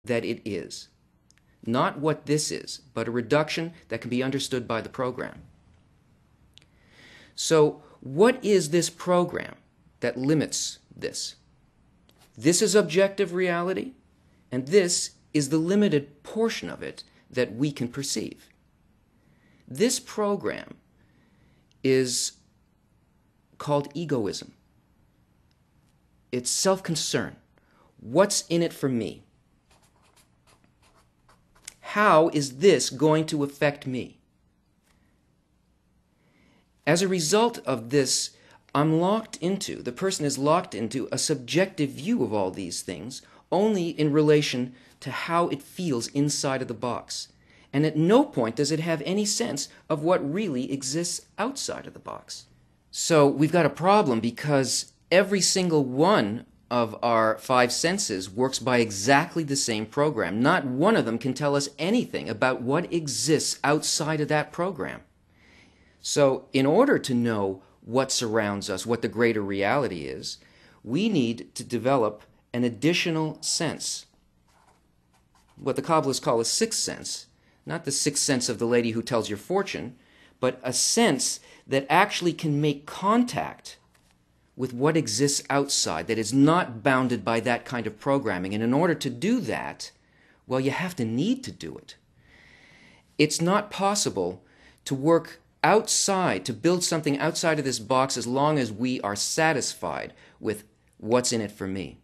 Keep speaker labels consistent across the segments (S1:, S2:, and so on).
S1: that it is. Not what this is, but a reduction that can be understood by the program. So, what is this program that limits this? This is objective reality, and this is the limited portion of it that we can perceive. This program is called egoism. It's self-concern. What's in it for me? How is this going to affect me? As a result of this, the person is locked into a subjective view of all these things only in relation to how it feels inside of the box. And at no point does it have any sense of what really exists outside of the box. So we've got a problem because every single one of our five senses works by exactly the same program. Not one of them can tell us anything about what exists outside of that program. So in order to know what surrounds us, what the greater reality is, we need to develop an additional sense. What the Kabbalists call a sixth sense. Not the sixth sense of the lady who tells your fortune, but a sense that actually can make contact with what exists outside, that is not bounded by that kind of programming. And in order to do that, well, you have to need to do it. It's not possible to work outside, to build something outside of this box as long as we are satisfied with what's in it for me.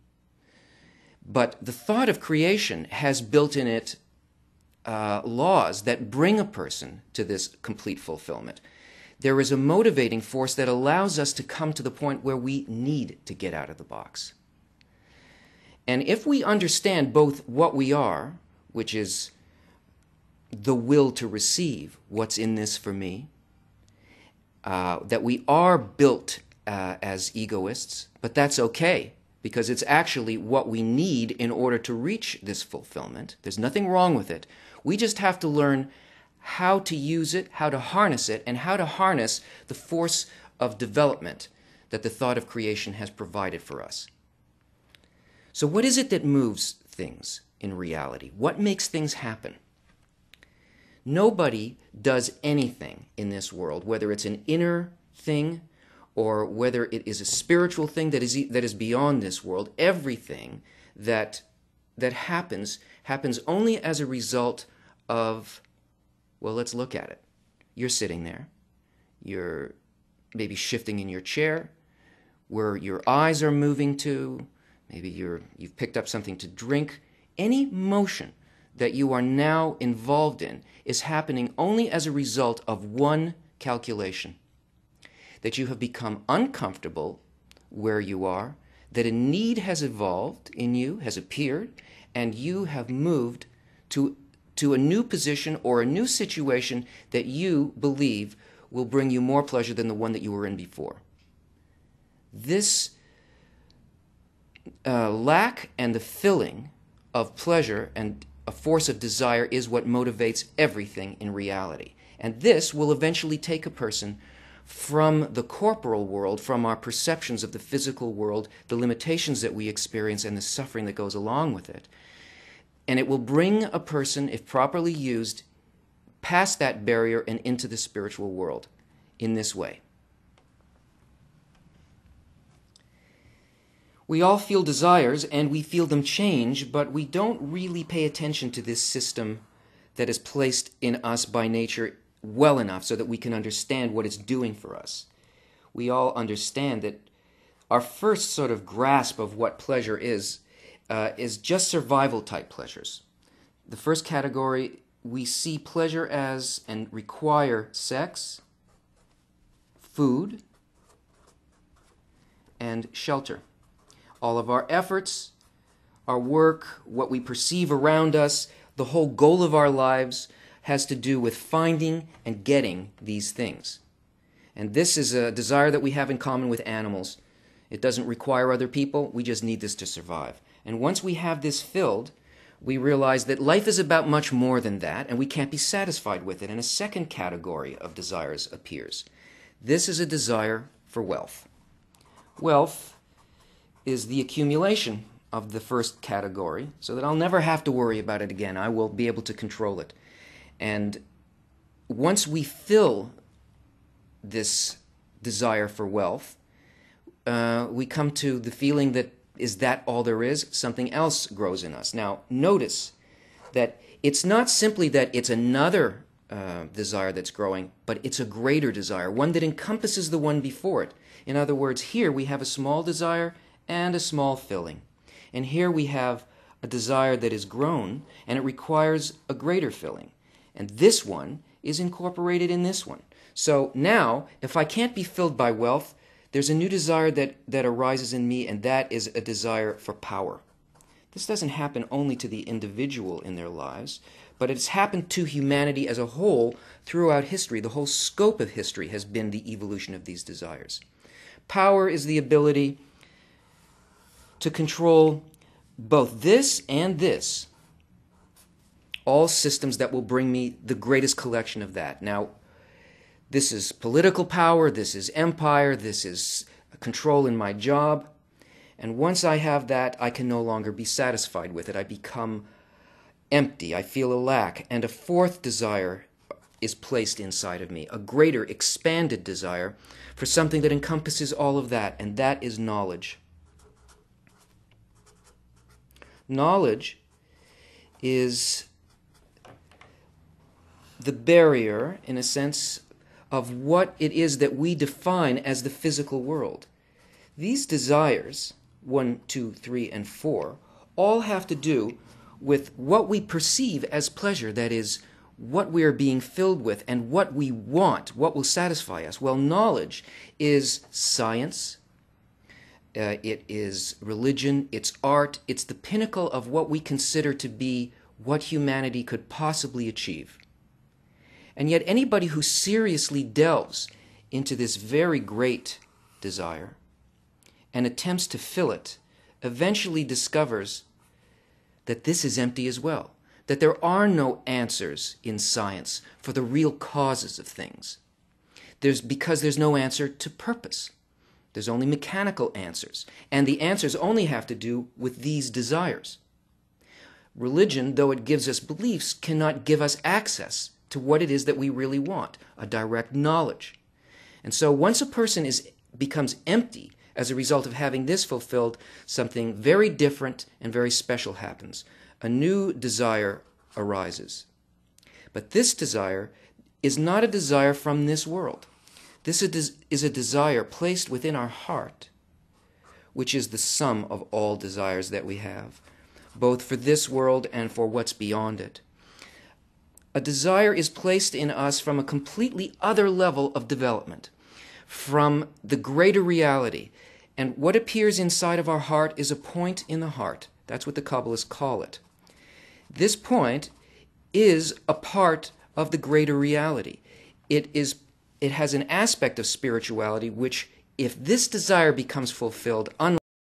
S1: But the thought of creation has built in it laws that bring a person to this complete fulfillment. There is a motivating force that allows us to come to the point where we need to get out of the box. And if we understand both what we are, which is the will to receive what's in this for me, that we are built as egoists, but that's okay, because it's actually what we need in order to reach this fulfillment. There's nothing wrong with it. We just have to learn how to use it, how to harness it, and how to harness the force of development that the thought of creation has provided for us. So what is it that moves things in reality? What makes things happen? Nobody does anything in this world, whether it's an inner thing or whether it is a spiritual thing that is beyond this world. Everything that happens only as a result of, well, let's look at it. You're sitting there. You're maybe shifting in your chair, where your eyes are moving to. Maybe you've picked up something to drink. Any motion that you are now involved in is happening only as a result of one calculation. That you have become uncomfortable where you are, that a need has evolved in you, has appeared, and you have moved to a new position or a new situation that you believe will bring you more pleasure than the one that you were in before. This lack and the filling of pleasure and a force of desire is what motivates everything in reality. And this will eventually take a person from the corporal world, from our perceptions of the physical world, the limitations that we experience and the suffering that goes along with it. And it will bring a person, if properly used, past that barrier and into the spiritual world in this way. We all feel desires and we feel them change, but we don't really pay attention to this system that is placed in us by nature well enough so that we can understand what it's doing for us. We all understand that our first sort of grasp of what pleasure is just survival type pleasures. The first category, we see pleasure as and require sex, food, and shelter. All of our efforts, our work, what we perceive around us, the whole goal of our lives has to do with finding and getting these things. And this is a desire that we have in common with animals. It doesn't require other people. We just need this to survive. And once we have this filled, we realize that life is about much more than that, and we can't be satisfied with it. And a second category of desires appears. This is a desire for wealth. Wealth is the accumulation of the first category so that I'll never have to worry about it again. I will be able to control it. And once we fill this desire for wealth, we come to the feeling that, is that all there is? Something else grows in us. Now, notice that it's not simply that it's another desire that's growing, but it's a greater desire, one that encompasses the one before it. In other words, here we have a small desire and a small filling. And here we have a desire that is grown, and it requires a greater filling. And this one is incorporated in this one. So now, if I can't be filled by wealth, there's a new desire that arises in me, and that is a desire for power. This doesn't happen only to the individual in their lives, but it's happened to humanity as a whole throughout history. The whole scope of history has been the evolution of these desires. Power is the ability to control both this and this, all systems that will bring me the greatest collection of that. Now, this is political power, this is empire, this is control in my job. And once I have that, I can no longer be satisfied with it. I become empty, I feel a lack. And a fourth desire is placed inside of me, a greater, expanded desire for something that encompasses all of that, and that is knowledge. Knowledge is the barrier, in a sense, of what it is that we define as the physical world. These desires, 1, 2, 3, and 4, all have to do with what we perceive as pleasure, that is, what we are being filled with and what we want, what will satisfy us. Well, knowledge is science, it is religion, it's art, it's the pinnacle of what we consider to be what humanity could possibly achieve. And yet anybody who seriously delves into this very great desire and attempts to fill it eventually discovers that this is empty as well, that there are no answers in science for the real causes of things. Because there's no answer to purpose. There's only mechanical answers, and the answers only have to do with these desires. Religion, though it gives us beliefs, cannot give us access to what it is that we really want, a direct knowledge. And so once a person becomes empty as a result of having this fulfilled, something very different and very special happens. A new desire arises. But this desire is not a desire from this world. This is a desire placed within our heart, which is the sum of all desires that we have, both for this world and for what's beyond it. A desire is placed in us from a completely other level of development, from the greater reality. And what appears inside of our heart is a point in the heart. That's what the Kabbalists call it. This point is a part of the greater reality. It has an aspect of spirituality which, if this desire becomes fulfilled,